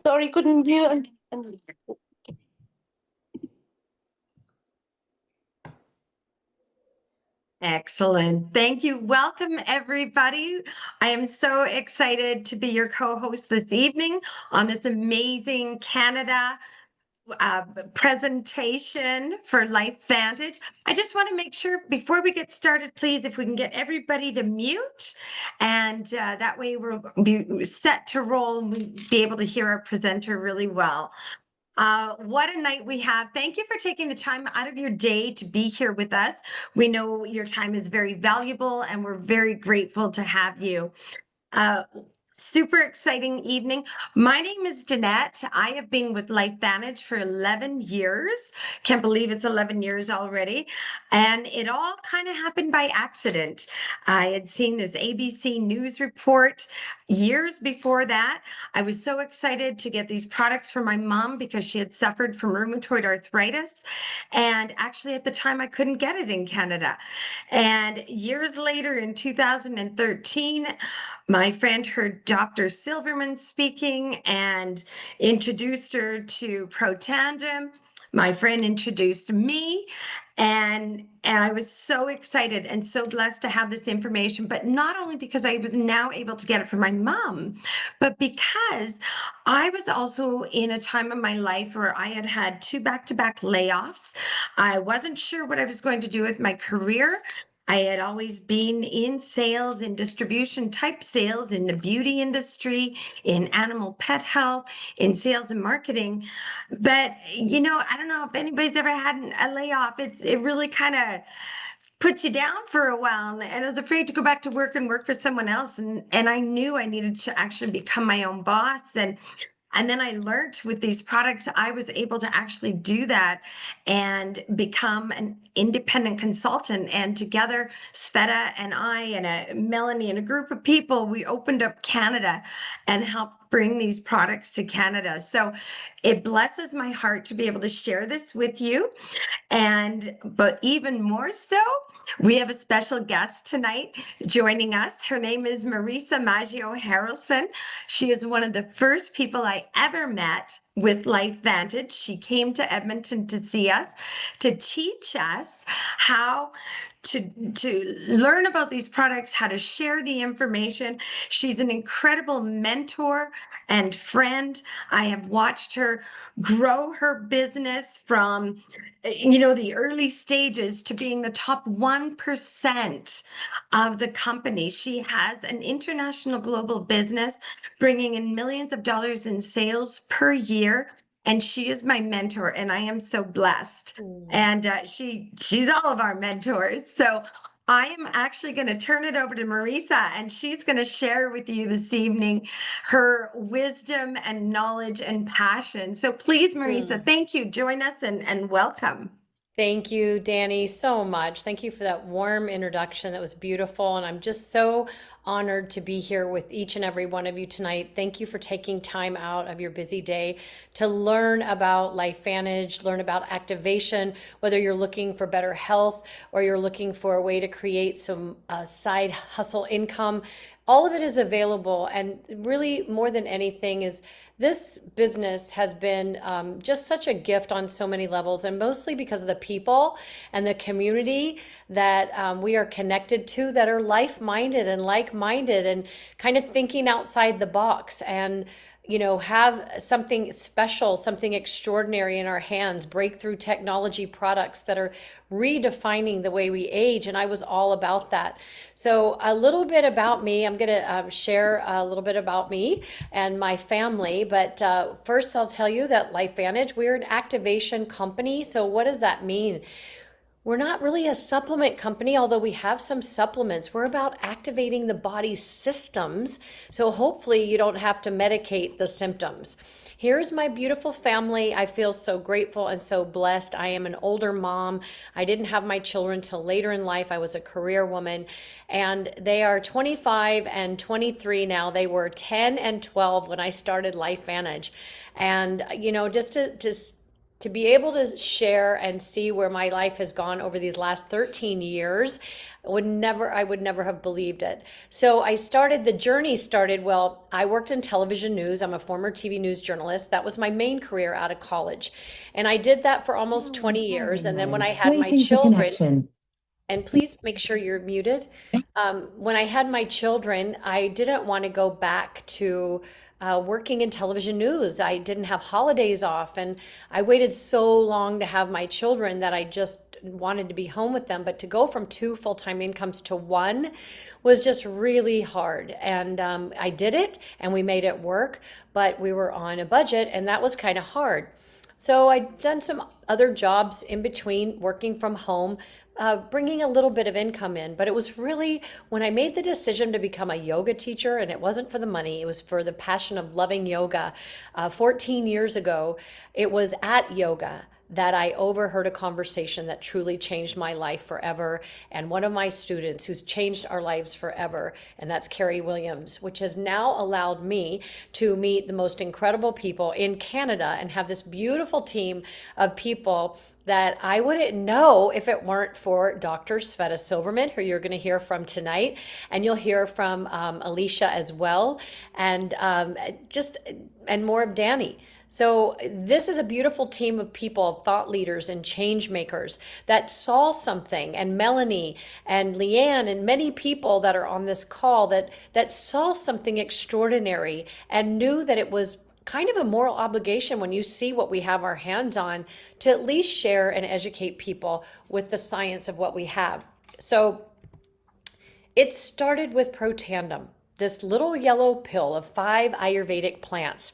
Sorry, couldn't hear. Excellent. Thank you. Welcome, everybody. I am so excited to be your co-host this evening on this amazing Canada uh, presentation for Life Vantage. I just want to make sure before we get started, please, if we can get everybody to mute, and that way we'll be set to roll and we'll be able to hear our presenter really well. What a night we have. Thank you for taking the time out of your day to be here with us. We know your time is very valuable and we're very grateful to have you. Uh, Super exciting evening. My name is Danette. I have been with Life Vantage for 11 years. Can't believe it's 11 years already. And it all kind of happened by accident. I had seen this ABC News report years before that. I was so excited to get these products for my mom because she had suffered from rheumatoid arthritis. And actually, at the time, I couldn't get it in Canada. And years later, in 2013, my friend heard Dr. Silverman speaking and introduced her to Protandim. My friend introduced me, and I was so excited and so blessed to have this information, but not only because I was now able to get it from my mom, but because I was also in a time of my life where I had had two back-to-back layoffs. I wasn't sure what I was going to do with my career. I had always been in sales, in distribution type sales, in the beauty industry, in animal pet health, in sales and marketing. But, I don't know if anybody's ever had a layoff. It really kind of puts you down for a while. And I was afraid to go back to work and work for someone else. And I knew I needed to actually become my own boss. And then I learned with these products, I was able to actually do that and become an independent consultant. And together, Sveta and I and Melanie and a group of people, we opened up Canada and helped bring these products to Canada. So it blesses my heart to be able to share this with you. But even more so, we have a special guest tonight joining us. Her name is Marisa Maggio-Harelson. She is one of the first people I ever met with Life Vantage. She came to Edmonton to see us, to teach us how to learn about these products, how to share the information. She's an incredible mentor and friend. I have watched her grow her business from the early stages to being the top 1% of the company. She has an international global business bringing in millions of dollars in sales per year. And she is my mentor, and I am so blessed. And she's all of our mentors. So I am actually going to turn it over to Marisa, and she's going to share with you this evening her wisdom and knowledge and passion. So please, Marisa, thank you. Join us and welcome. Thank you, Danny, so much. Thank you for that warm introduction. That was beautiful. And I'm just so honored to be here with each and every one of you tonight. Thank you for taking time out of your busy day to learn about Life Vantage, learn about activation, whether you're looking for better health or you're looking for a way to create some side hustle income. All of it is available. And really, more than anything, is this business has been just such a gift on so many levels, and mostly because of the people and the community that we are connected to that are life-minded and like-minded and kind of thinking outside the box and have something special, something extraordinary in our hands, breakthrough technology products that are redefining the way we age. And I was all about that. So a little bit about me, I'm going to share a little bit about me and my family. But first, I'll tell you that Life Vantage, we're an activation company. So what does that mean? We're not really a supplement company, although we have some supplements. We're about activating the body's systems, so hopefully you don't have to medicate the symptoms. Here's my beautiful family. I feel so grateful and so blessed. I am an older mom. I didn't have my children till later in life. I was a career woman, and they are 25 and 23 now. They were 10 and 12 when I started Life Vantage. And, just to be able to share and see where my life has gone over these last 13 years, I would never have believed it. So the journey started, well, I worked in television news. I'm a former TV news journalist. That was my main career out of college. And I did that for almost 20 years. And then when I had my Waiting for children, connection. and please make sure you're muted. When I had my children, I didn't want to go back to working in television news. I didn't have holidays off, and I waited so long to have my children that I just wanted to be home with them. But to go from two full-time incomes to one was just really hard. And I did it, and we made it work, but we were on a budget, and that was kind of hard. So I'd done some other jobs in between, working from home, bringing a little bit of income in. But it was really when I made the decision to become a yoga teacher, and it wasn't for the money, it was for the passion of loving yoga. 14 years ago, it was at yoga that I overheard a conversation that truly changed my life forever. And one of my students who's changed our lives forever, and that's Carrie Williams, which has now allowed me to meet the most incredible people in Canada and have this beautiful team of people that I wouldn't know if it weren't for Dr. Sveta Silverman, who you're going to hear from tonight. And you'll hear from Alicia as well, and and more of Danny. So this is a beautiful team of people, thought leaders and change makers that saw something, and Melanie and Leanne and many people that are on this call that saw something extraordinary and knew that it was kind of a moral obligation when you see what we have our hands on to at least share and educate people with the science of what we have. So it started with Protandim, this little yellow pill of 5 Ayurvedic plants.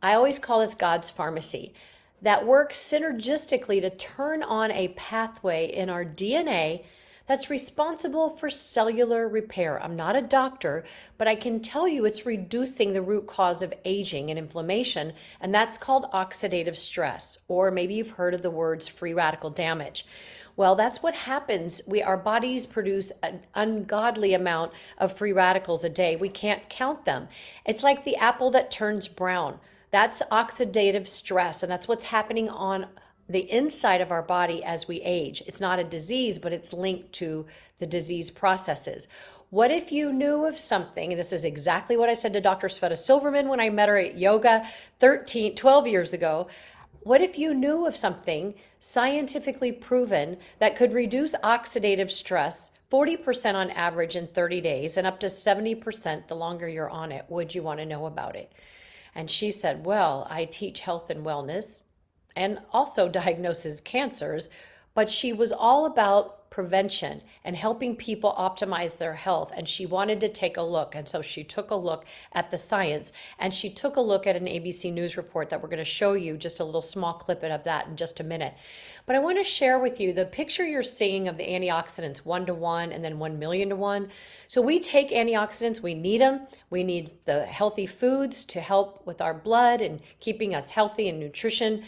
I always call this God's pharmacy that works synergistically to turn on a pathway in our DNA that's responsible for cellular repair. I'm not a doctor, but I can tell you it's reducing the root cause of aging and inflammation, and that's called oxidative stress, or maybe you've heard of the words free radical damage. Well, that's what happens. Our bodies produce an ungodly amount of free radicals a day. We can't count them. It's like the apple that turns brown. That's oxidative stress, and that's what's happening on the inside of our body as we age. It's not a disease, but it's linked to the disease processes. What if you knew of something, and this is exactly what I said to Dr. Sveta Silverman when I met her at yoga 12 years ago. What if you knew of something scientifically proven that could reduce oxidative stress 40% on average in 30 days and up to 70% the longer you're on it? Would you want to know about it? And she said, well, I teach health and wellness and also diagnoses cancers, but she was all about prevention and helping people optimize their health. And she wanted to take a look. And so she took a look at the science, and she took a look at an ABC News report that we're going to show you just a little small clip of that in just a minute. But I want to share with you the picture you're seeing of the antioxidants 1-to-1 and then 1,000,000-to-1. So we take antioxidants, we need them. We need the healthy foods to help with our blood and keeping us healthy and nutrition.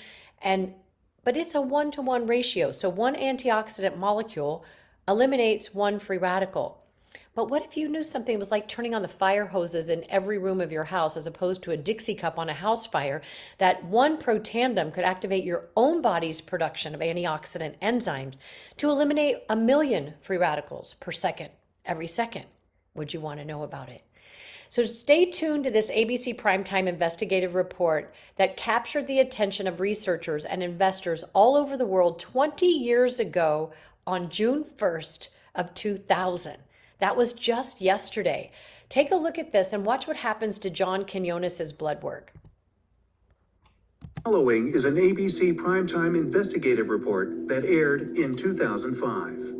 But it's a 1-to-1 ratio. So one antioxidant molecule eliminates one free radical. But what if you knew something was like turning on the fire hoses in every room of your house as opposed to a Dixie cup on a house fire, that one Protandim could activate your own body's production of antioxidant enzymes to eliminate 1,000,000 free radicals per second, every second? Would you want to know about it? So stay tuned to this ABC Primetime investigative report that captured the attention of researchers and investors all over the world 20 years ago on June 1st of 2000. That was just yesterday. Take a look at this and watch what happens to John Quinones's blood work. Following is an ABC Primetime investigative report that aired in 2005.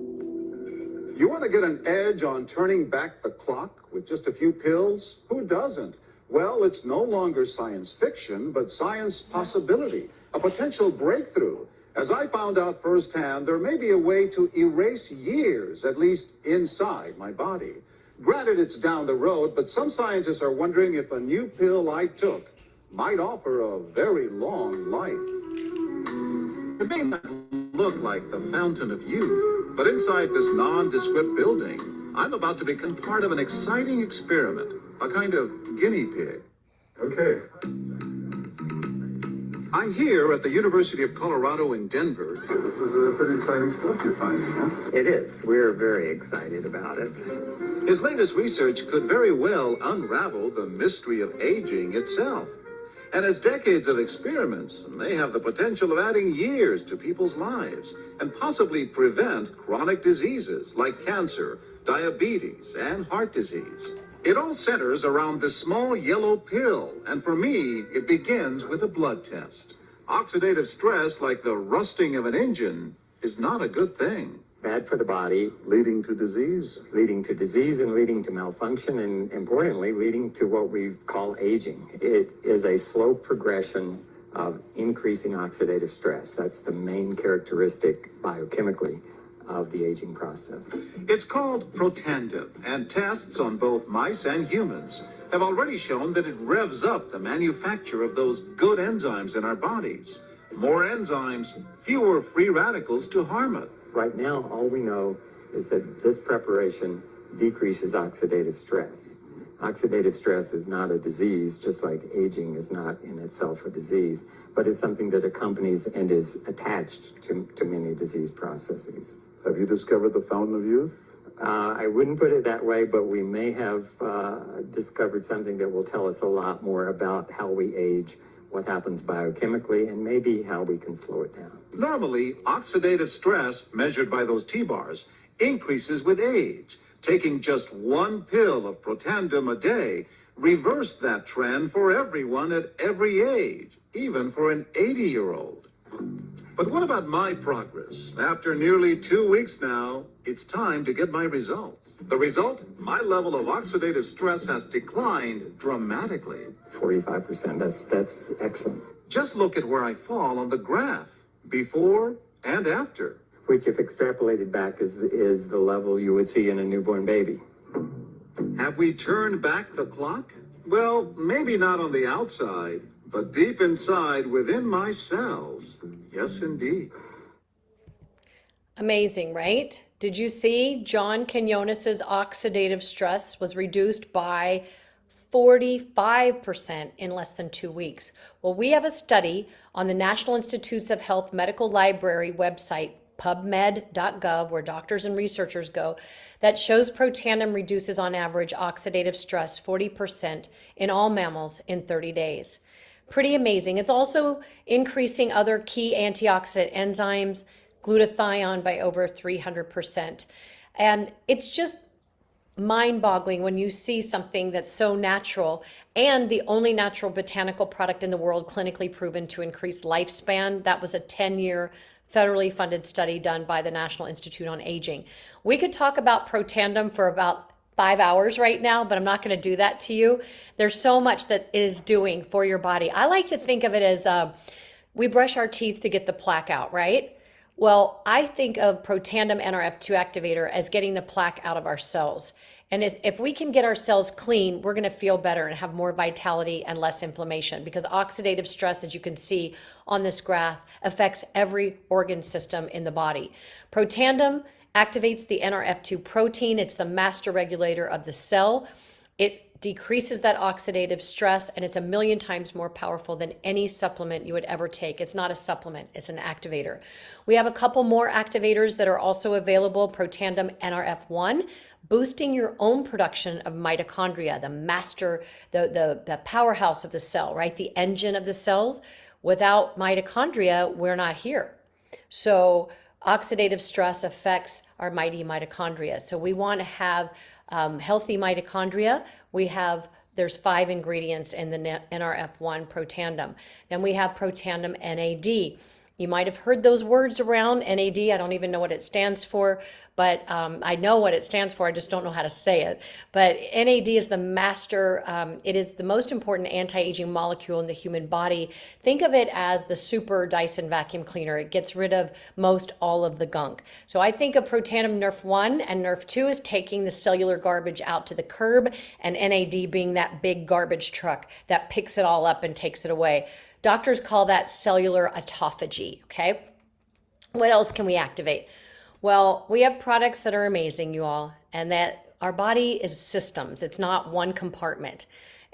You want to get an edge on turning back the clock with just a few pills? Who doesn't? Well, it's no longer science fiction, but science possibility, a potential breakthrough. As I found out firsthand, there may be a way to erase years, at least inside my body. Granted, it's down the road, but some scientists are wondering if a new pill I took might offer a very long life. It may not look like the fountain of youth, but inside this nondescript building, I'm about to become part of an exciting experiment, a kind of guinea pig. Okay. I'm here at the University of Colorado in Denver. This is pretty exciting stuff you're finding, huh? It is. We're very excited about it. His latest research could very well unravel the mystery of aging itself. And his decades of experiments may have the potential of adding years to people's lives and possibly prevent chronic diseases like cancer, diabetes, and heart disease. It all centers around this small yellow pill, and for me, it begins with a blood test. Oxidative stress, like the rusting of an engine, is not a good thing. Bad for the body, Leading to disease. leading to disease and leading to malfunction, and importantly, leading to what we call aging. It is a slow progression of increasing oxidative stress. That's the main characteristic biochemically of the aging process. It's called Protandim, and tests on both mice and humans have already shown that it revs up the manufacture of those good enzymes in our bodies. More enzymes, fewer free radicals to harm us. Right now, all we know is that this preparation decreases oxidative stress. Oxidative stress is not a disease, just like aging is not in itself a disease, but it's something that accompanies and is attached to many disease processes. Have you discovered the fountain of youth? I wouldn't put it that way, but we may have discovered something that will tell us a lot more about how we age, what happens biochemically, and maybe how we can slow it down. Normally, oxidative stress, measured by those T-bars, increases with age. Taking just one pill of Protandim a day reversed that trend for everyone at every age, even for an 80-year-old. But what about my progress? After nearly 2 weeks now, it's time to get my results. The result? My level of oxidative stress has declined dramatically. 45%, that's excellent. Just look at where I fall on the graph, before and after. Which, if extrapolated back, is the level you would see in a newborn baby. Have we turned back the clock? Well, maybe not on the outside, but deep inside within my cells. Yes, indeed. Amazing, right? Did you see John Quinonez's oxidative stress was reduced by 45% in less than 2 weeks? Well, we have a study on the National Institutes of Health Medical Library website, pubmed.gov, where doctors and researchers go, that shows Protandim reduces on average oxidative stress 40% in all mammals in 30 days. Pretty amazing. It's also increasing other key antioxidant enzymes, glutathione, by over 300%. And it's just mind-boggling when you see something that's so natural and the only natural botanical product in the world clinically proven to increase lifespan. That was a 10-year federally funded study done by the National Institute on Aging. We could talk about Protandim for about 5 hours right now, but I'm not going to do that to you. There's so much that it is doing for your body. I like to think of it as we brush our teeth to get the plaque out, right? Well, I think of Protandim NRF2 activator as getting the plaque out of our cells. And if we can get our cells clean, we're going to feel better and have more vitality and less inflammation, because oxidative stress, as you can see on this graph, affects every organ system in the body. Protandim activates the NRF2 protein. It's the master regulator of the cell. It decreases that oxidative stress, and it's 1,000,000 times more powerful than any supplement you would ever take. It's not a supplement, it's an activator. We have a couple more activators that are also available. Protandim NRF1, boosting your own production of mitochondria, the master, the powerhouse of the cell, right? The engine of the cells. Without mitochondria, we're not here. So oxidative stress affects our mighty mitochondria. So we want to have healthy mitochondria. There's 5 ingredients in the NRF1 Protandim. Then we have Protandim NAD. You might have heard those words around, NAD. I don't even know what it stands for, but I know what it stands for. I just don't know how to say it. But NAD is the master. It is the most important anti-aging molecule in the human body. Think of it as the super Dyson vacuum cleaner. It gets rid of most all of the gunk. So I think of Protandim NRF1 and NRF2 as taking the cellular garbage out to the curb, and NAD being that big garbage truck that picks it all up and takes it away. Doctors call that cellular autophagy, okay? What else can we activate? Well, we have products that are amazing, you all, and that our body is systems. It's not one compartment.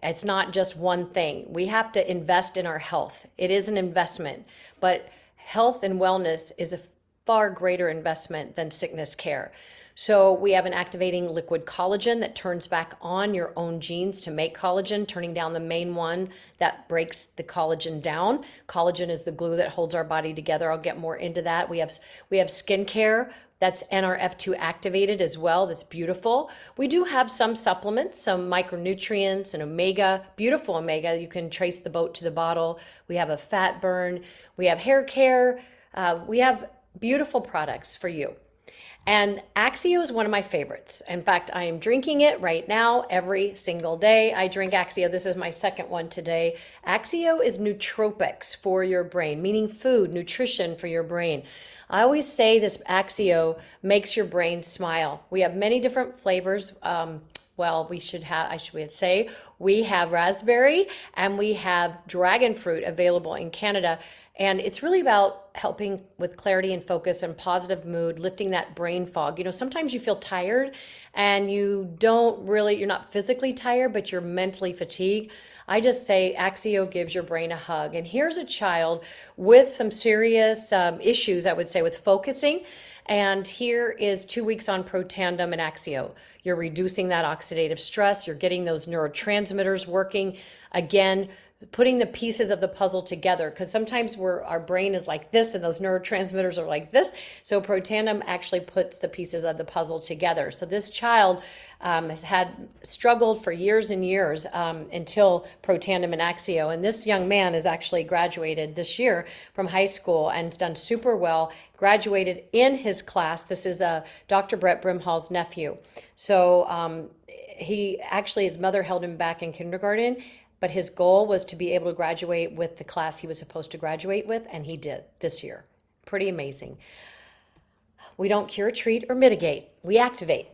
It's not just one thing. We have to invest in our health. It is an investment, but health and wellness is a far greater investment than sickness care. So we have an activating liquid collagen that turns back on your own genes to make collagen, turning down the main one that breaks the collagen down. Collagen is the glue that holds our body together. I'll get more into that. We have skincare that's NRF2 activated as well. That's beautiful. We do have some supplements, some micronutrients and omega, beautiful omega. You can trace the boat to the bottle. We have a fat burn. We have hair care. We have beautiful products for you. And Axio is one of my favorites. In fact, I am drinking it right now every single day. I drink Axio. This is my second one today. Axio is nootropics for your brain, meaning food, nutrition for your brain. I always say this Axio makes your brain smile. We have many different flavors. I should say we have raspberry and we have dragon fruit available in Canada. And it's really about helping with clarity and focus and positive mood, lifting that brain fog. Sometimes you feel tired and you're not physically tired, but you're mentally fatigued. I just say Axio gives your brain a hug. And here's a child with some serious issues, I would say, with focusing. And here is 2 weeks on Protandim and Axio. You're reducing that oxidative stress. You're getting those neurotransmitters working. Again, putting the pieces of the puzzle together, because sometimes our brain is like this and those neurotransmitters are like this. So Protandim actually puts the pieces of the puzzle together. So this child has struggled for years and years until Protandim and Axio. And this young man has actually graduated this year from high school and done super well, graduated in his class. This is Dr. Brett Brimhall's nephew. So his mother held him back in kindergarten, but his goal was to be able to graduate with the class he was supposed to graduate with, and he did this year. Pretty amazing. We don't cure, treat, or mitigate. We activate.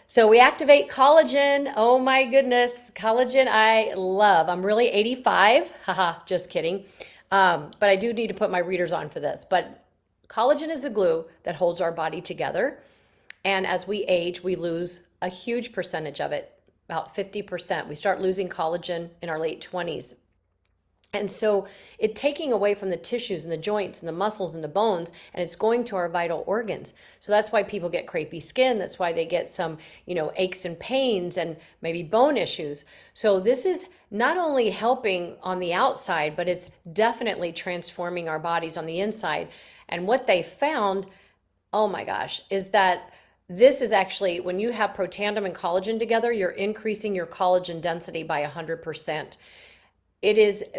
So we activate collagen. Oh my goodness, collagen I love. I'm really 85. Haha, just kidding. But I do need to put my readers on for this. But collagen is the glue that holds our body together. And as we age, we lose a huge percentage of it. About 50%. We start losing collagen in our late 20s. And so it's taking away from the tissues and the joints and the muscles and the bones, and it's going to our vital organs. So that's why people get crepey skin. That's why they get some, aches and pains and maybe bone issues. So this is not only helping on the outside, but it's definitely transforming our bodies on the inside. And what they found, oh my gosh, is that this is actually, when you have Protandim and collagen together, you're increasing your collagen density by 100%.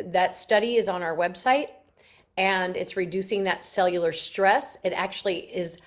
That study is on our website, and it's reducing that cellular stress. It actually is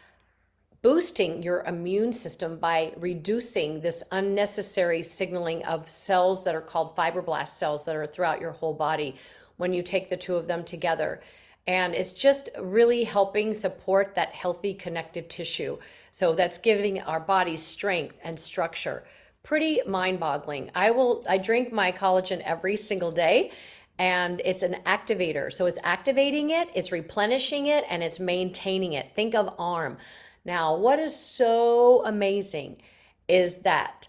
boosting your immune system by reducing this unnecessary signaling of cells that are called fibroblast cells that are throughout your whole body when you take the two of them together. And it's just really helping support that healthy connective tissue. So that's giving our bodies strength and structure. Pretty mind-boggling. I drink my collagen every single day, and it's an activator. So it's activating it, it's replenishing it, and it's maintaining it. Think of ARM. Now, what is so amazing is that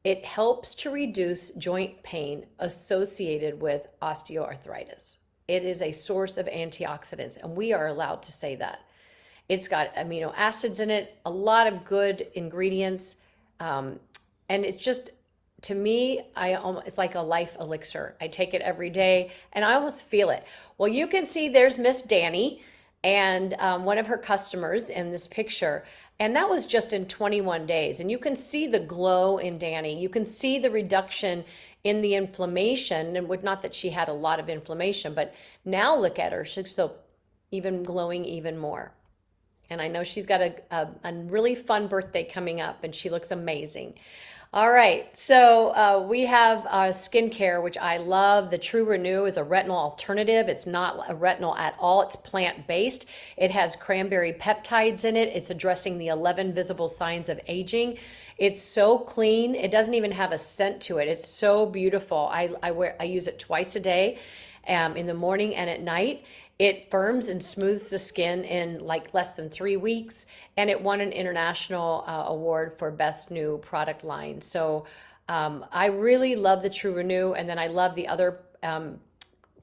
it helps to reduce joint pain associated with osteoarthritis. It is a source of antioxidants, and we are allowed to say that. It's got amino acids in it, a lot of good ingredients, and it's just, to me, it's like a life elixir. I take it every day, and I almost feel it. Well, you can see there's Miss Danny and one of her customers in this picture, and that was just in 21 days. And you can see the glow in Danny. You can see the reduction in the inflammation, and not that she had a lot of inflammation, but now look at her. She's so even glowing even more. And I know she's got a really fun birthday coming up, and she looks amazing. All right, so we have skincare, which I love. The True Renew is a retinol alternative. It's not a retinol at all. It's plant-based. It has cranberry peptides in it. It's addressing the 11 visible signs of aging. It's so clean. It doesn't even have a scent to it. It's so beautiful. I use it twice a day, in the morning and at night. It firms and smooths the skin in like less than 3 weeks, and it won an international award for best new product line. So I really love the True Renew, and then I love the other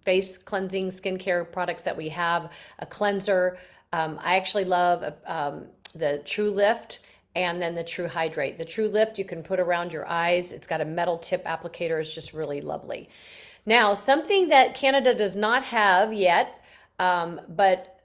face cleansing skincare products that we have, a cleanser. I actually love the True Lift and then the True Hydrate. The True Lift you can put around your eyes. It's got a metal tip applicator. It's just really lovely. Now, something that Canada does not have yet, but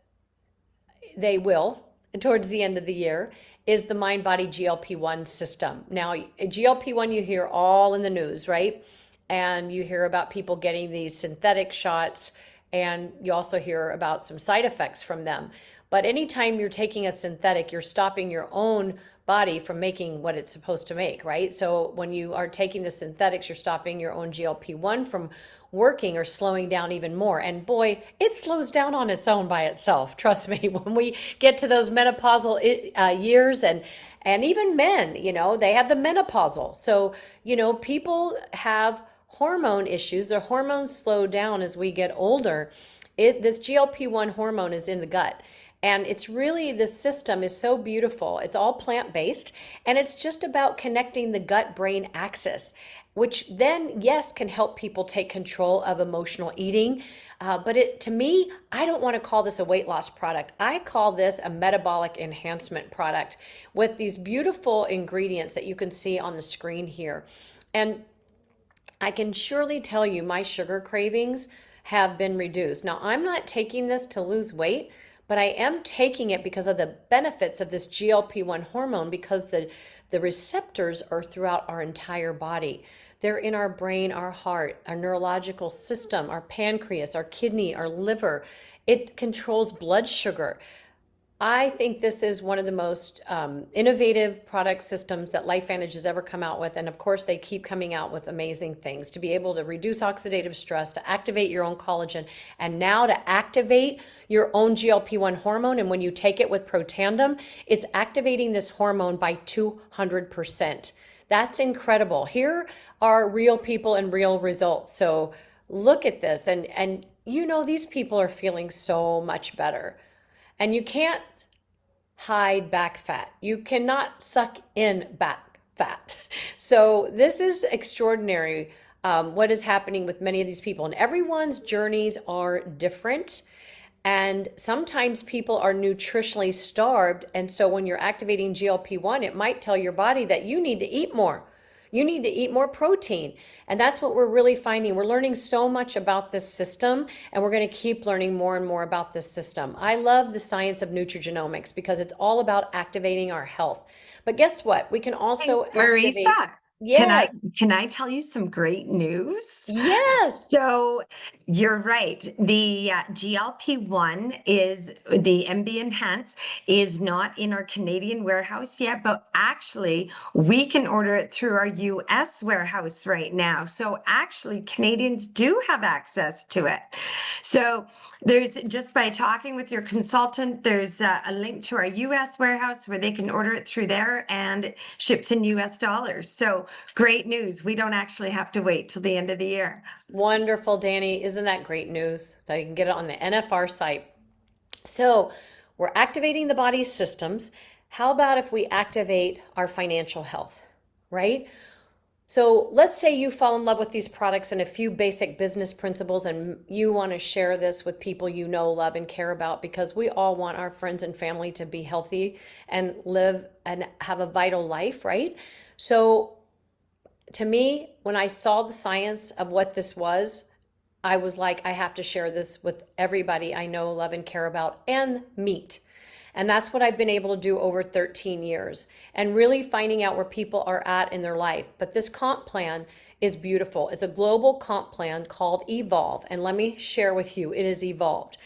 they will towards the end of the year, is the mind body GLP-1 system. Now, GLP-1 you hear all in the news, right? And you hear about people getting these synthetic shots, and you also hear about some side effects from them. But anytime you're taking a synthetic, you're stopping your own body from making what it's supposed to make, right? So when you are taking the synthetics, you're stopping your own GLP-1 from working or slowing down even more. And boy, it slows down on its own by itself. Trust me, when we get to those menopausal years, and even men, they have the menopausal. So, people have hormone issues. Their hormones slow down as we get older. This GLP-1 hormone is in the gut. And it's really, this system is so beautiful. It's all plant-based, and it's just about connecting the gut-brain axis, which then, yes, can help people take control of emotional eating. But to me, I don't want to call this a weight loss product. I call this a metabolic enhancement product with these beautiful ingredients that you can see on the screen here. And I can surely tell you my sugar cravings have been reduced. Now, I'm not taking this to lose weight, but I am taking it because of the benefits of this GLP-1 hormone, because the receptors are throughout our entire body. They're in our brain, our heart, our neurological system, our pancreas, our kidney, our liver. It controls blood sugar. I think this is one of the most innovative product systems that LifeVantage has ever come out with. And of course, they keep coming out with amazing things to be able to reduce oxidative stress, to activate your own collagen, and now to activate your own GLP-1 hormone. And when you take it with Protandim, it's activating this hormone by 200%. That's incredible. Here are real people and real results. So look at this. And these people are feeling so much better. And you can't hide back fat. You cannot suck in back fat. So this is extraordinary, what is happening with many of these people. And everyone's journeys are different. And sometimes people are nutritionally starved. And so when you're activating GLP-1, it might tell your body that you need to eat more. You need to eat more protein. And that's what we're really finding. We're learning so much about this system, and we're going to keep learning more and more about this system. I love the science of nutrigenomics because it's all about activating our health. But guess what? We can also activate. Marisa, Yeah. can I tell you some great news? Yes. So you're right. The GLP-1 is the MB Enhance is not in our Canadian warehouse yet, but actually we can order it through our US warehouse right now. So actually Canadians do have access to it. So there's, just by talking with your consultant, there's a link to our US warehouse where they can order it through there, and it ships in US dollars. So great news. We don't actually have to wait till the end of the year. Wonderful, Danny. Isn't that great news? So you can get it on the NFR site. So we're activating the body's systems. How about if we activate our financial health, right? So let's say you fall in love with these products and a few basic business principles, and you want to share this with people you know, love, and care about, because we all want our friends and family to be healthy and live and have a vital life, right? So to me, when I saw the science of what this was, I was like, I have to share this with everybody I know, love, and care about, and meet. And that's what I've been able to do over 13 years, and really finding out where people are at in their life. But this comp plan is beautiful. It's a global comp plan called Evolve. And let me share with you, it is evolved.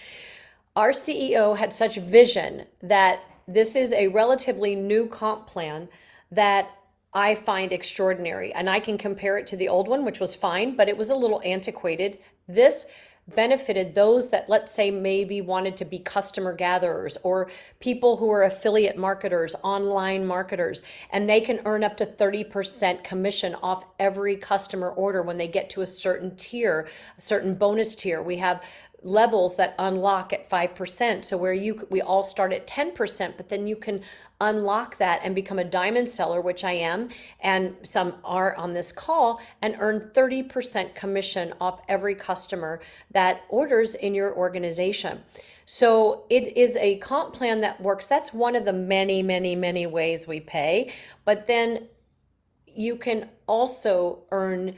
Our CEO had such vision that this is a relatively new comp plan that I find extraordinary. And I can compare it to the old one, which was fine, but it was a little antiquated. This benefited those that, let's say, maybe wanted to be customer gatherers, or people who are affiliate marketers, online marketers, and they can earn up to 30% commission off every customer order when they get to a certain tier, a certain bonus tier. We have levels that unlock at 5%. So where we all start at 10%, but then you can unlock that and become a diamond seller, which I am, and some are on this call, and earn 30% commission off every customer that orders in your organization. So it is a comp plan that works. That's one of the many, many, many ways we pay. But then you can also earn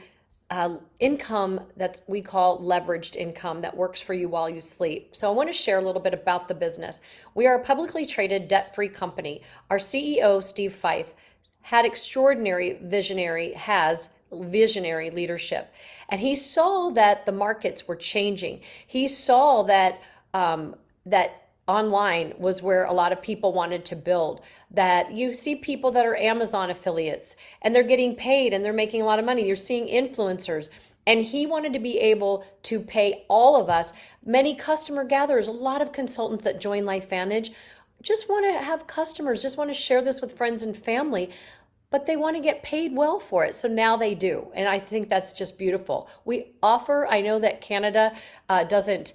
income that we call leveraged income that works for you while you sleep. So I want to share a little bit about the business. We are a publicly traded debt-free company. Our CEO, Steve Fife, has visionary leadership. And he saw that the markets were changing. He saw that that online was where a lot of people wanted to build. That you see people that are Amazon affiliates and they're getting paid and they're making a lot of money. You're seeing influencers. And he wanted to be able to pay all of us, many customer gatherers, a lot of consultants that join LifeVantage just want to have customers, just want to share this with friends and family, but they want to get paid well for it. So now they do. And I think that's just beautiful. We offer, I know that Canada doesn't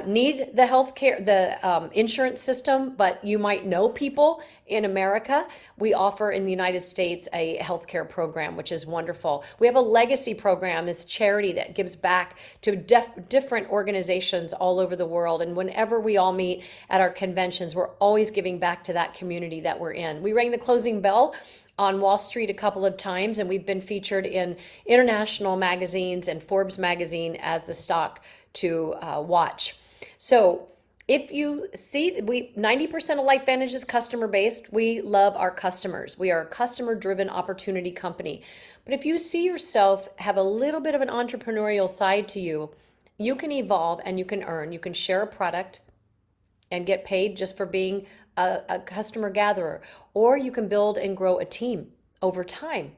need the healthcare, the insurance system, but you might know people in America. We offer in the United States a healthcare program, which is wonderful. We have a legacy program, this charity that gives back to different organizations all over the world. And whenever we all meet at our conventions, we're always giving back to that community that we're in. We rang the closing bell on Wall Street a couple of times, and we've been featured in international magazines and Forbes magazine as the stock to watch. So if you see, 90% of LifeVantage is customer based. We love our customers. We are a customer driven opportunity company. But if you see yourself have a little bit of an entrepreneurial side to you, you can evolve and you can earn. You can share a product and get paid just for being a customer gatherer, or you can build and grow a team over time,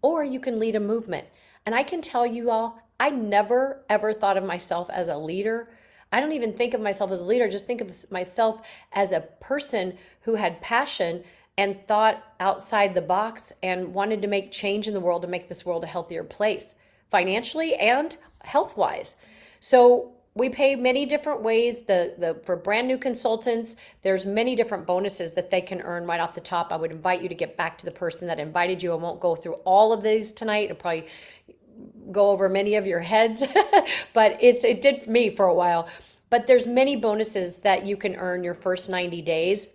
or you can lead a movement. And I can tell you all, I never ever thought of myself as a leader. I don't even think of myself as a leader, just think of myself as a person who had passion and thought outside the box and wanted to make change in the world to make this world a healthier place, financially and health-wise. So we pay many different ways. For brand new consultants, there's many different bonuses that they can earn right off the top. I would invite you to get back to the person that invited you. I won't go through all of these tonight. It'll probably go over many of your heads, but it did for me for a while. But there's many bonuses that you can earn your first 90 days.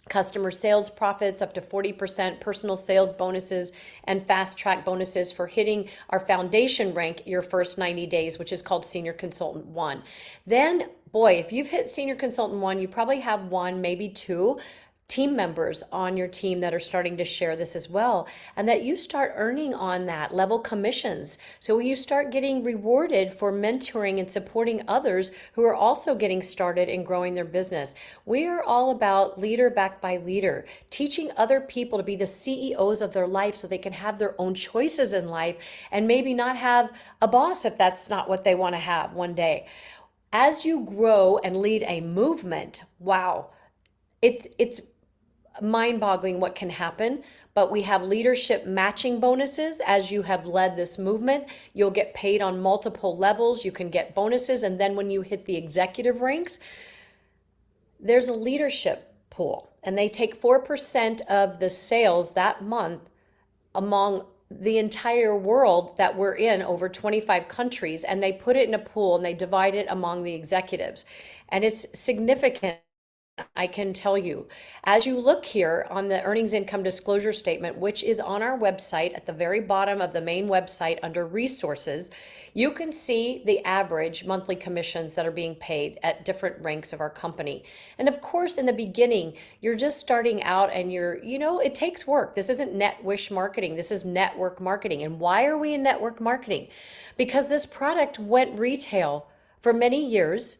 Customer sales profits up to 40%, personal sales bonuses, and fast track bonuses for hitting our foundation rank your first 90 days, which is called Senior Consultant 1. Then, boy, if you've hit Senior Consultant 1, you probably have one, maybe two team members on your team that are starting to share this as well, and that you start earning on that level commissions. So you start getting rewarded for mentoring and supporting others who are also getting started and growing their business. We are all about leader backed by leader, teaching other people to be the CEOs of their life so they can have their own choices in life and maybe not have a boss if that's not what they want to have one day. As you grow and lead a movement, wow, it's mind-boggling what can happen. But we have leadership matching bonuses. As you have led this movement, you'll get paid on multiple levels. You can get bonuses. And then when you hit the executive ranks, there's a leadership pool, and they take 4% of the sales that month among the entire world that we're in, over 25 countries, and they put it in a pool and they divide it among the executives. And it's significant, I can tell you. As you look here on the earnings income disclosure statement, which is on our website at the very bottom of the main website under resources, you can see the average monthly commissions that are being paid at different ranks of our company. And of course, in the beginning, you're just starting out and it takes work. This isn't net wish marketing. This is network marketing. And why are we in network marketing? Because this product went retail for many years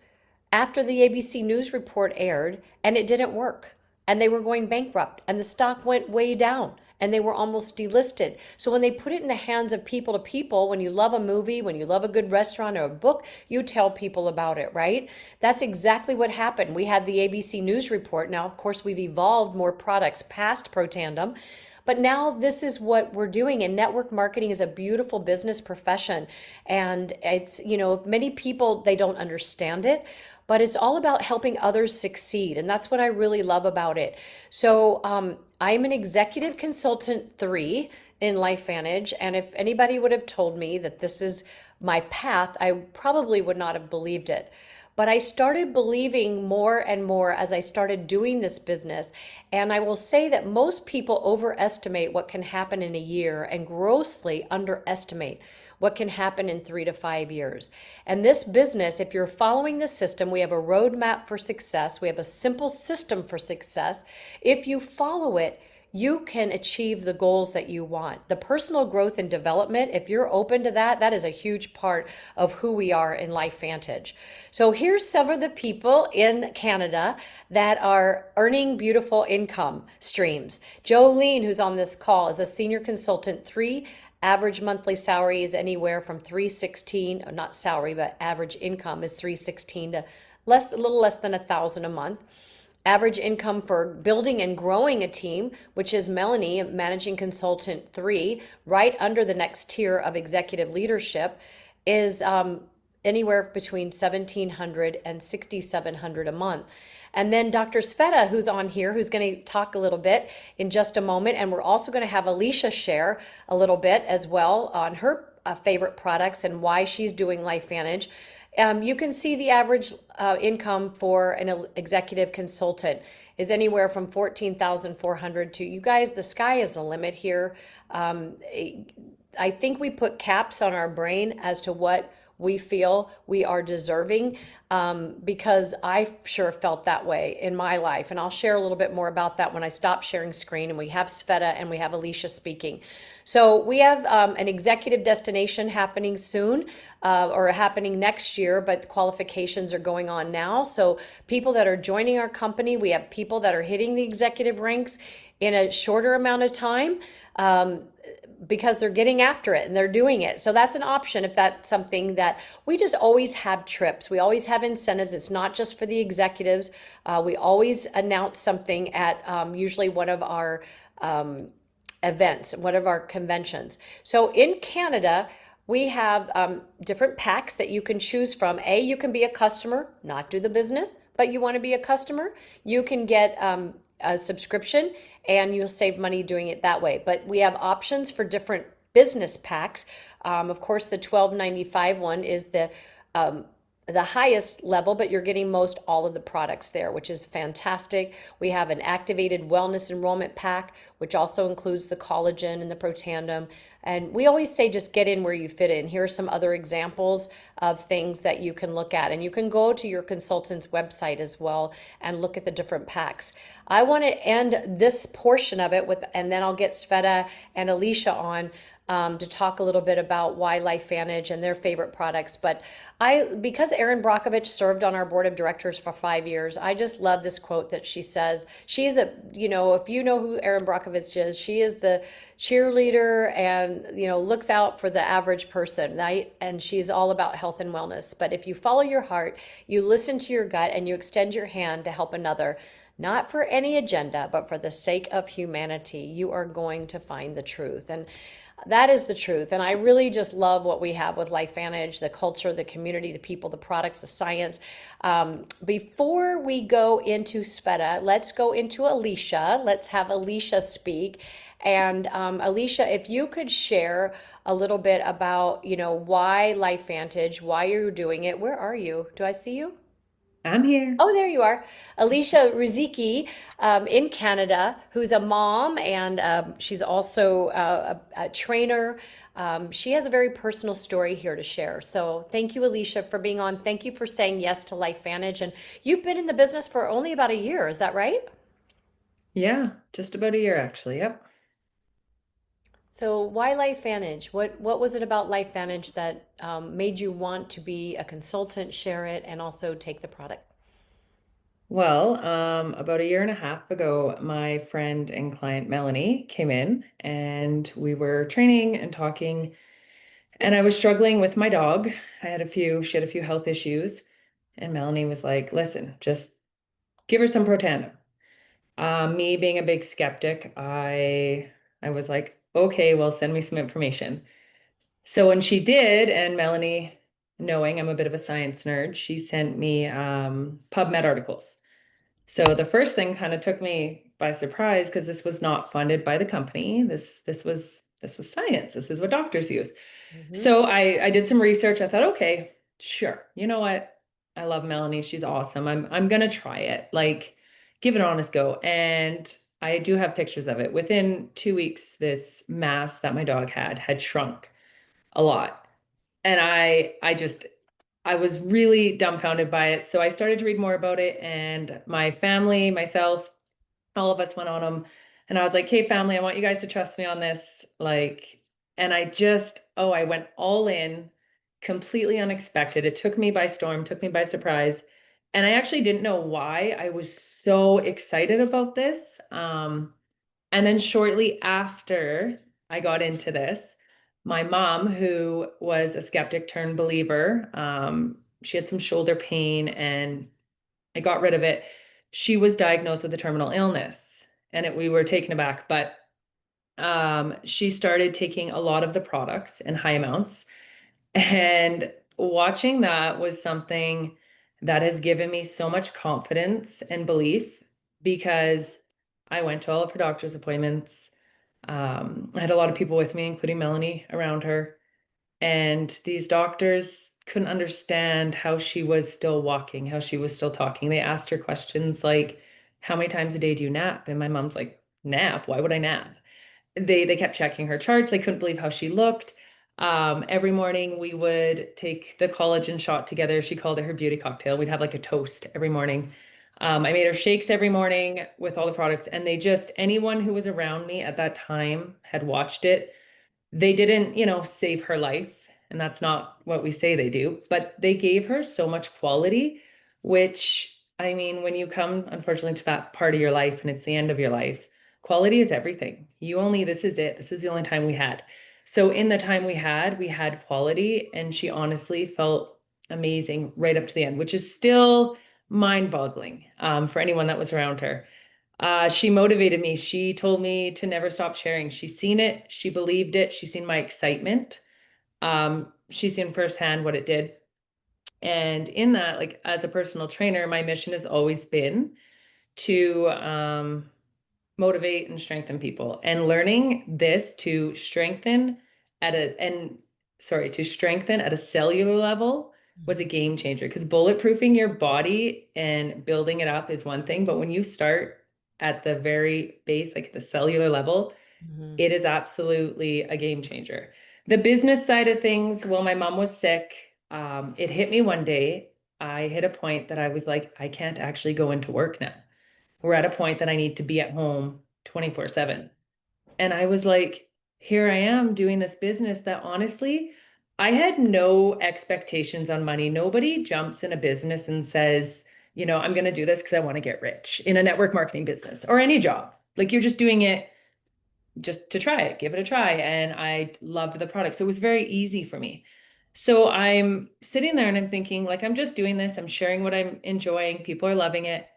after the ABC News report aired, and it didn't work, and they were going bankrupt, and the stock went way down, and they were almost delisted. So when they put it in the hands of people to people, when you love a movie, when you love a good restaurant or a book, you tell people about it, right? That's exactly what happened. We had the ABC News report. Now, of course, we've evolved more products past Pro Tandem, But now this is what we're doing. And network marketing is a beautiful business profession. And it's, many people, they don't understand it, but it's all about helping others succeed. And that's what I really love about it. So I'm an executive consultant 3 in LifeVantage. And if anybody would have told me that this is my path, I probably would not have believed it. But I started believing more and more as I started doing this business. And I will say that most people overestimate what can happen in a year and grossly underestimate what can happen in 3 to 5 years. And this business, if you're following the system, we have a roadmap for success. We have a simple system for success. If you follow it, you can achieve the goals that you want. The personal growth and development, if you're open to that, that is a huge part of who we are in LifeVantage. So here's some of the people in Canada that are earning beautiful income streams. Jolene, who's on this call, is a senior consultant 3. Average monthly salary is anywhere from 316, not salary, but average income is 316 to a little less than 1,000 a month. Average income for building and growing a team, which is Melanie, managing consultant 3, right under the next tier of executive leadership, is anywhere between 1,700 and 6,700 a month. And then Dr. Sveta, who's on here, who's going to talk a little bit in just a moment. And we're also going to have Alicia share a little bit as well on her favorite products and why she's doing LifeVantage. You can see the average income for an executive consultant is anywhere from 14,400 to, you guys, the sky is the limit here. I think we put caps on our brain as to what we feel we are deserving, because I sure felt that way in my life. And I'll share a little bit more about that when I stop sharing screen and we have Sveta and we have Alicia speaking. So we have an executive destination happening soon, or happening next year, but the qualifications are going on now. So people that are joining our company, we have people that are hitting the executive ranks in a shorter amount of time, because they're getting after it and they're doing it. So that's an option if that's something that we just always have trips. We always have incentives. It's not just for the executives. We always announce something at usually one of our events, one of our conventions. So in Canada, we have different packs that you can choose from. You can be a customer, not do the business, but you want to be a customer. You can get a subscription and you'll save money doing it that way. But we have options for different business packs. Of course, the $12.95 one is the highest level, but you're getting most all of the products there, which is fantastic. We have an activated wellness enrollment pack, which also includes the collagen and the Protandim. And we always say just get in where you fit in. Here are some other examples of things that you can look at. And you can go to your consultant's website as well and look at the different packs. I want to end this portion of it with, and then I'll get Sveta and Alicia on to talk a little bit about why LifeVantage and their favorite products. But because Erin Brockovich served on our board of directors for 5 years, I just love this quote that she says. She's if you know who Erin Brockovich is, she is the cheerleader and, looks out for the average person, right? And she's all about health and wellness. But if you follow your heart, you listen to your gut and you extend your hand to help another, not for any agenda, but for the sake of humanity, you are going to find the truth. And that is the truth. And I really just love what we have with LifeVantage, the culture, the community, the people, the products, the science. Before we go into Sveta, let's go into Alicia. Let's have Alicia speak. And Alicia, if you could share a little bit about, why LifeVantage, why you're doing it. Where are you? Do I see you? I'm here. Oh, there you are. Alicia Riziki in Canada, who's a mom and she's also a trainer. She has a very personal story here to share. So thank you, Alicia, for being on. Thank you for saying yes to LifeVantage. And you've been in the business for only about a year. Is that right? Yeah, just about a year actually. Yep. So why LifeVantage? What was it about LifeVantage that made you want to be a consultant, share it, and also take the product? Well, about a year and a half ago, my friend and client Melanie came in and we were training and talking, and I was struggling with my dog. She had a few health issues, and Melanie was like, listen, just give her some Protandim. Me being a big skeptic, I I was like, okay, well, send me some information. So when she did, and Melanie, knowing I'm a bit of a science nerd, she sent me PubMed articles. So the first thing kind of took me by surprise because this was not funded by the company. This was science. This is what doctors use. So I did some research. I thought, okay, sure. You know what? I love Melanie. She's awesome. I'm gonna try it. Like, give it an honest go. And I do have pictures of it. Within 2 weeks, this mass that my dog had shrunk a lot. And I was really dumbfounded by it. So I started to read more about it, and my family, myself, all of us went on them. And I was like, hey, family, I want you guys to trust me on this. Like, and I went all in, completely unexpected. It took me by storm, took me by surprise. And I actually didn't know why I was so excited about this. And then shortly after I got into this, my mom, who was a skeptic turned believer, she had some shoulder pain and I got rid of it. She was diagnosed with a terminal illness and we were taken aback, but she started taking a lot of the products in high amounts. And watching that was something that has given me so much confidence and belief because I went to all of her doctor's appointments. I had a lot of people with me, including Melanie, around her. And these doctors couldn't understand how she was still walking, how she was still talking. They asked her questions like, how many times a day do you nap? And my mom's like, nap? Why would I nap? They kept checking her charts. They couldn't believe how she looked. Every morning we would take the collagen shot together. She called it her beauty cocktail. We'd have like a toast every morning. I made her shakes every morning with all the products, and anyone who was around me at that time had watched it. They didn't, save her life, and that's not what we say they do, but they gave her so much quality, which, I mean, when you come, unfortunately, to that part of your life and it's the end of your life, quality is everything. This is it. This is the only time we had. So in the time we had quality, and she honestly felt amazing right up to the end, which is still mind-boggling for anyone that was around her. She motivated me. She told me to never stop sharing. She's seen it. She believed it. She's seen my excitement. She's seen firsthand what it did. And in that, like as a personal trainer, my mission has always been to motivate and strengthen people. And learning this to strengthen at a cellular level was a game changer, because bulletproofing your body and building it up is one thing, but when you start at the very base, like the cellular level, it is absolutely a game changer. The business side of things, well, my mom was sick. It hit me one day. I hit a point that I was like, I can't actually go into work now. We're at a point that I need to be at home 24/7. And I was like, here I am doing this business that honestly, I had no expectations on money. Nobody jumps in a business and says, I'm going to do this because I want to get rich in a network marketing business or any job. Like, you're just doing it just to try it, give it a try. And I loved the product. So it was very easy for me. So I'm sitting there and I'm thinking, like, I'm just doing this. I'm sharing what I'm enjoying. People are loving it,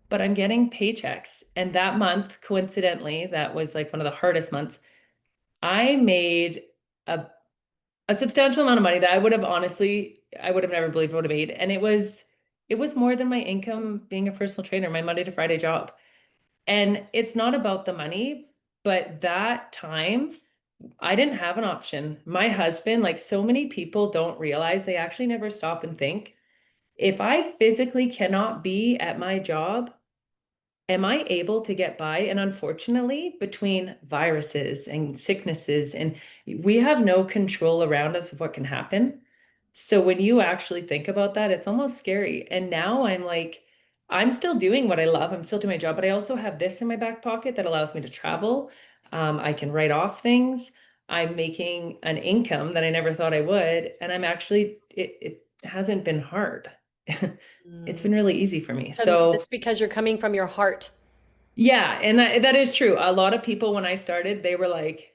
but I'm getting paychecks. And that month, coincidentally, that was like one of the hardest months. I made a substantial amount of money that I would have never believed I would have made. And it was more than my income being a personal trainer, my Monday to Friday job. And it's not about the money, but that time I didn't have an option. My husband, like so many people don't realize, they actually never stop and think, if I physically cannot be at my job, am I able to get by? And unfortunately, between viruses and sicknesses, and we have no control around us of what can happen. So when you actually think about that, it's almost scary. And now I'm like, I'm still doing what I love. I'm still doing my job, but I also have this in my back pocket that allows me to travel. I can write off things. I'm making an income that I never thought I would. And it hasn't been hard. It's been really easy for me. So It's because you're coming from your heart. yeah, and that is true. A lot of people, when I started, they were like,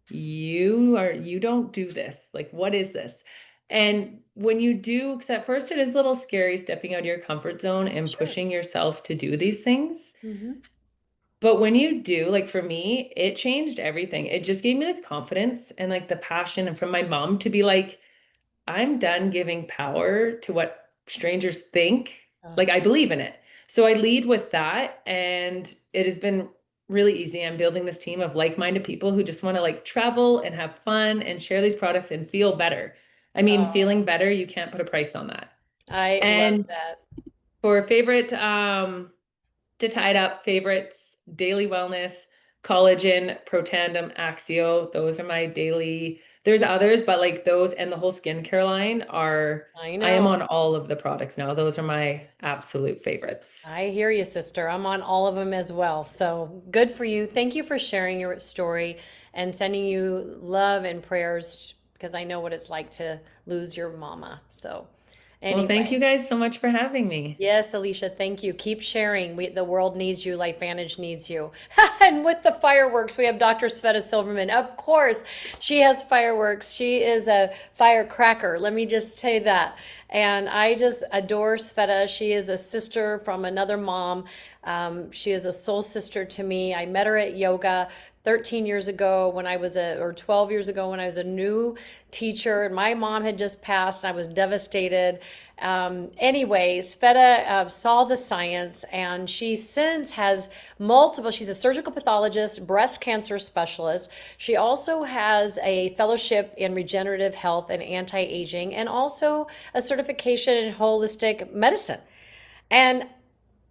you don't do this. Like, what is this? And when you do, because at first it is a little scary stepping out of your comfort zone and Sure. pushing yourself to do these things. But when you do, like for me, it changed everything. It just gave me this confidence and like the passion and from my mom to be like, I'm done giving power to what strangers think. Like I believe in it. So I lead with that and it has been really easy. I'm building this team of like-minded people who just want to like travel and have fun and share these products and feel better. I mean, feeling better, you can't put a price on that. I love And that. for favorite to tie it up, favorites, daily wellness, collagen, protandem, axio. Those are my daily. There's others, but like those and the whole skincare line are, I I am know. on all of the products now. Those are my absolute favorites. I hear you, sister. I'm on all of them as well. So good for you. Thank you for sharing your story and sending you love and prayers because I know what it's like to lose your mama. So Well, thank anyway. you guys so much for having me. Yes, Alicia, thank you. Keep sharing. The world needs you. LifeVantage needs you. And with the fireworks, we have Dr. Sveta Silverman. Of course, she has fireworks. She is a firecracker. Let me just say that. And I just adore Sveta. She is a sister from another mom. She is a soul sister to me. I met her at yoga 13 years ago when I was or 12 years ago when I was a new teacher and my mom had just passed and I was devastated. Anyways, Sveta saw the science and she since has she's a surgical pathologist, breast cancer specialist. She also has a fellowship in regenerative health and anti-aging and also a certification in holistic medicine. And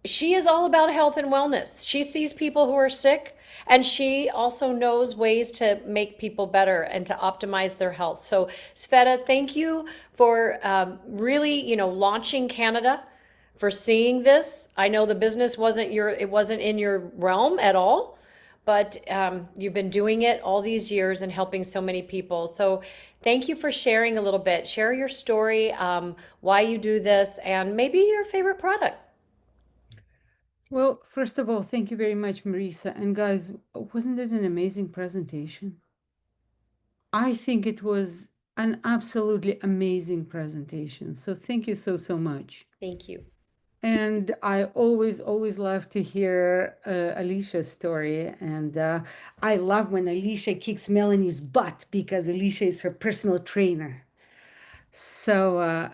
she is all about health and wellness. She sees people who are sick and she also knows ways to make people better and to optimize their health. So Sveta, thank you for really, launching Canada, for seeing this. I know the business it wasn't in your realm at all, but you've been doing it all these years and helping so many people. So thank you for sharing a little bit. Share your story, why you do this, and maybe your favorite product. Well, first of all, thank you very much, Marisa. And guys, wasn't it an amazing presentation? I think it was an absolutely amazing presentation. So thank you so, so much. Thank you. And I always love to hear Alicia's story. And I love when Alicia kicks Melanie's butt because Alicia is her personal trainer. So,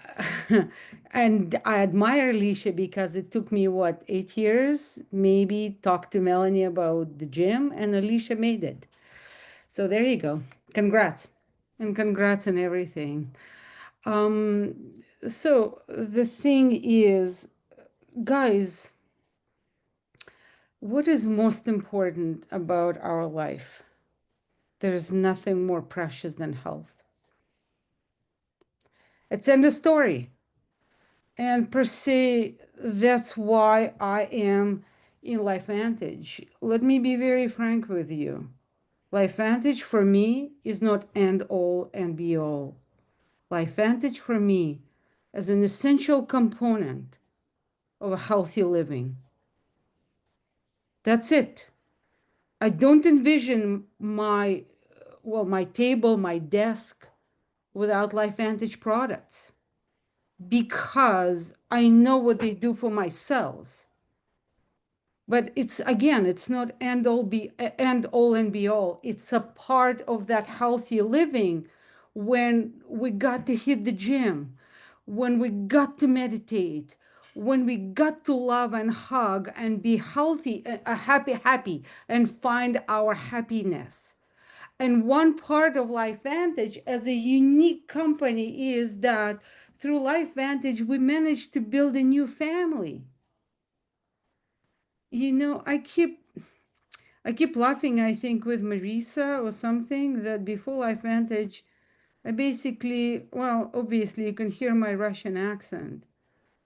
and I admire Alicia because it took me, 8 years, maybe talk to Melanie about the gym, and Alicia made it. So there you go. Congrats. And congrats on everything. So the thing is, guys, what is most important about our life? There's nothing more precious than health. It's in the story. And per se, that's why I am in LifeVantage. Let me be very frank with you. LifeVantage for me is not end all and be all. LifeVantage for me is an essential component of a healthy living. That's it. I don't envision my table, my desk without LifeVantage products because I know what they do for my cells. But it's not end all and be all. It's a part of that healthy living when we got to hit the gym, when we got to meditate, when we got to love and hug and be healthy, happy, and find our happiness. And one part of LifeVantage as a unique company is that through LifeVantage, we managed to build a new family. I keep laughing, I think, with Marisa or something, that before LifeVantage, I basically, obviously you can hear my Russian accent.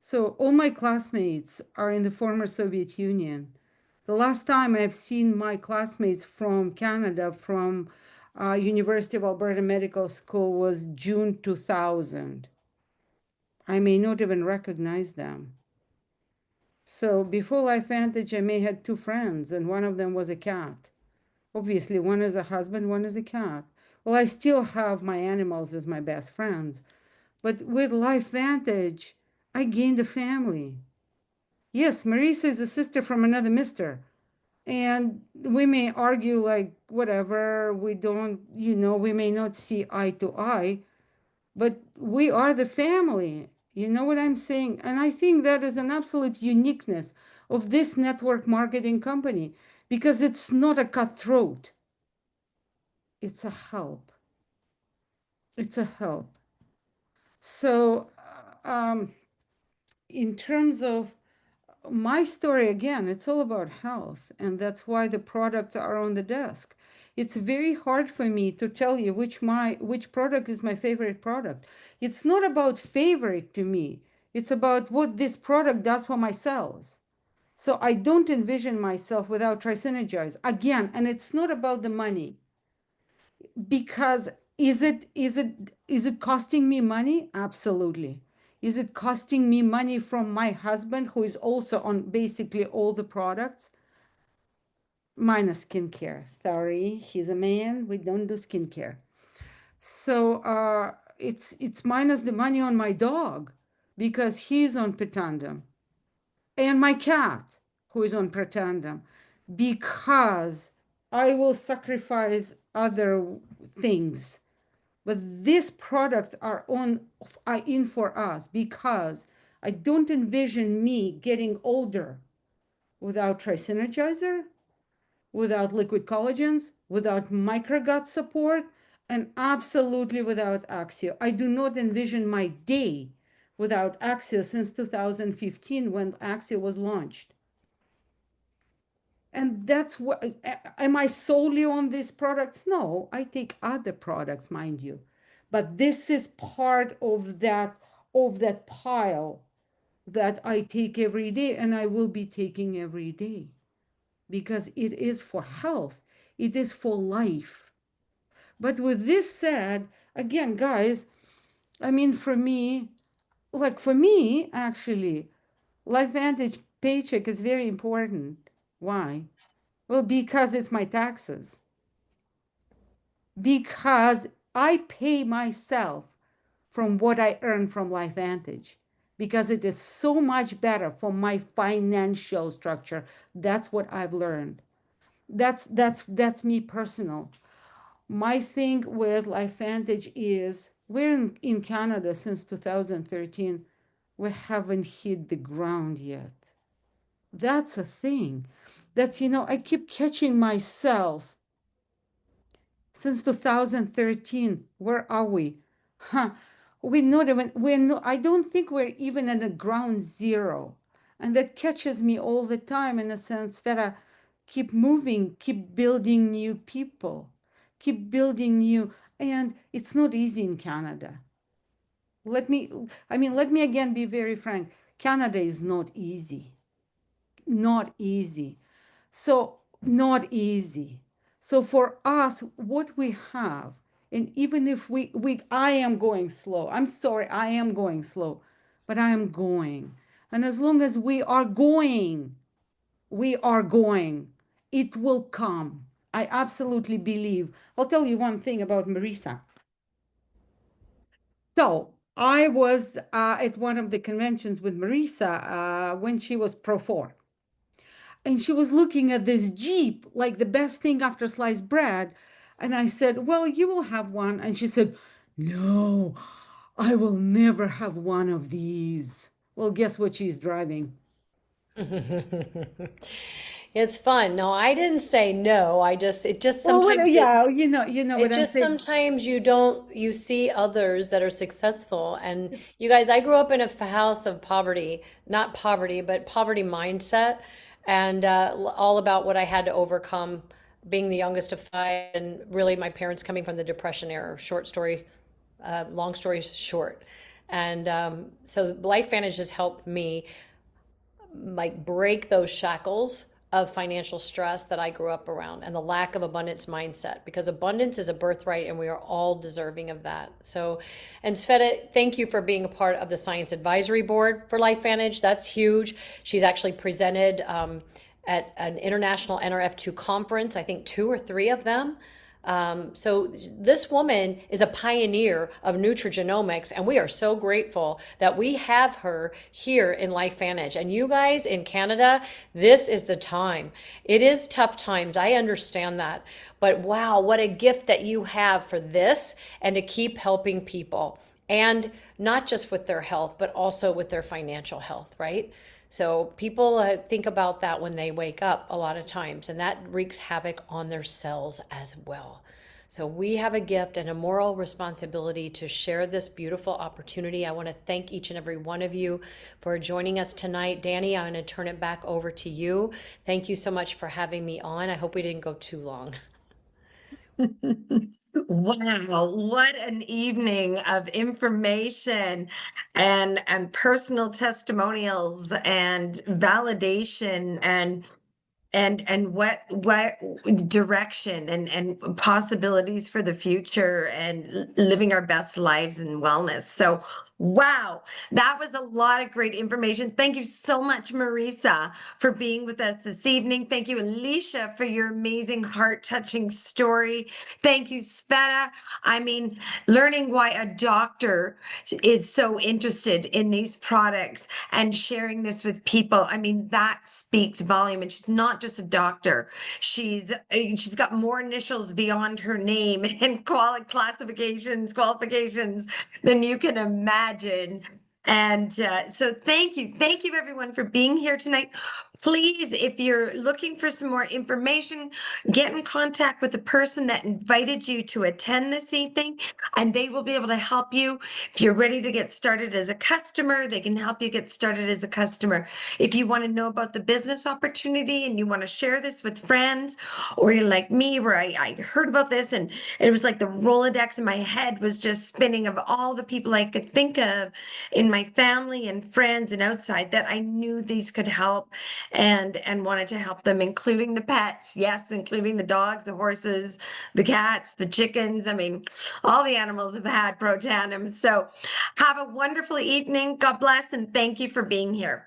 So all my classmates are in the former Soviet Union. The last time I've seen my classmates from Canada, from University of Alberta Medical School, was June 2000. I may not even recognize them. So before LifeVantage, I may had 2 friends, and one of them was a cat. Obviously, one is a husband, one is a cat. Well, I still have my animals as my best friends. But with LifeVantage, I gained a family. Yes, Marisa is a sister from another mister. And we may argue like whatever, we don't, we may not see eye to eye, but we are the family. You know what I'm saying? And I think that is an absolute uniqueness of this network marketing company, because it's not a cutthroat, it's a help. It's a help. So, in terms of my story, again, it's all about health, and that's why the products are on the desk. It's very hard for me to tell you which product is my favorite product. It's not about favorite to me. It's about what this product does for my cells. So I don't envision myself without Trisynergize again, and it's not about the money, because is it costing me money? Absolutely. Is it costing me money from my husband, who is also on basically all the products? Minus skincare. Sorry, he's a man. We don't do skincare. So it's minus the money on my dog, because he's on Pitandem, and my cat, who is on Pretandem, because I will sacrifice other things. But these products are in for us, because I don't envision me getting older without Trisynergizer, without liquid collagens, without microgut support, and absolutely without Axio. I do not envision my day without Axio since 2015, when Axio was launched. And that's what, am I solely on these products? No, I take other products, mind you. But this is part of that pile that I take every day, and I will be taking every day, because it is for health. It is for life. But with this said, again, guys, I mean, for me, actually, LifeVantage paycheck is very important. Why? Well, because it's my taxes. Because I pay myself from what I earn from LifeVantage. Because it is so much better for my financial structure. That's what I've learned. That's me personal. My thing with LifeVantage is we're in Canada since 2013. We haven't hit the ground yet. That's a thing. I keep catching myself since 2013. Where are we? Huh. I don't think we're even at a ground zero. And that catches me all the time, in a sense, Vera, keep moving, keep building new people, keep building new, and it's not easy in Canada. Let me again be very frank. Canada is not easy. Not easy. So, not easy. So for us, what we have, and even if I am going slow. I'm sorry, I am going slow, but I am going. And as long as we are going, it will come. I absolutely believe. I'll tell you one thing about Marisa. So I was at one of the conventions with Marisa when she was Pro 4. And she was looking at this Jeep like the best thing after sliced bread. And I said, well, you will have one. And she said, no, I will never have one of these. Well, guess what she's driving? It's fun. No, I didn't say no. It just Well, sometimes yeah, you know what it's I'm just saying. sometimes you see others that are successful. And you guys, I grew up in a house of poverty, not poverty, but poverty mindset, and all about what I had to overcome being the youngest of five, and really my parents coming from the Depression era. Long story short. And so LifeVantage has helped me like break those shackles of financial stress that I grew up around, and the lack of abundance mindset, because abundance is a birthright and we are all deserving of that. So, and Sveta, thank you for being a part of the Science Advisory Board for LifeVantage. That's huge. She's actually presented at an international NRF2 conference, I think 2 or 3 of them. So this woman is a pioneer of nutrigenomics, and we are so grateful that we have her here in LifeVantage. And you guys in Canada, this is the time. It is tough times. I understand that. But wow, what a gift that you have for this and to keep helping people. And not just with their health, but also with their financial health, right? So people think about that when they wake up a lot of times, and that wreaks havoc on their cells as well. So we have a gift and a moral responsibility to share this beautiful opportunity. I want to thank each and every one of you for joining us tonight. Danny, I'm going to turn it back over to you. Thank you so much for having me on. I hope we didn't go too long. Wow, what an evening of information and personal testimonials and validation and what direction and possibilities for the future and living our best lives and wellness. So wow, that was a lot of great information. Thank you so much, Marisa, for being with us this evening. Thank you, Alicia, for your amazing heart-touching story. Thank you, Sveta. I mean, learning why a doctor is so interested in these products and sharing this with people. I mean, that speaks volume. And she's not just a doctor. She's got more initials beyond her name and qualifications than you can imagine. And so thank you everyone for being here tonight. Please, if you're looking for some more information, get in contact with the person that invited you to attend this evening, and they will be able to help you. If you're ready to get started as a customer, they can help you get started as a customer. If you want to know about the business opportunity and you want to share this with friends, or you're like me, where I heard about this and it was like the Rolodex in my head was just spinning of all the people I could think of in my family and friends and outside that I knew these could help and wanted to help them, including the pets. Yes, including the dogs, the horses, the cats, the chickens. I mean, all the animals have had Protandim. So have a wonderful evening. God bless, and thank you for being here.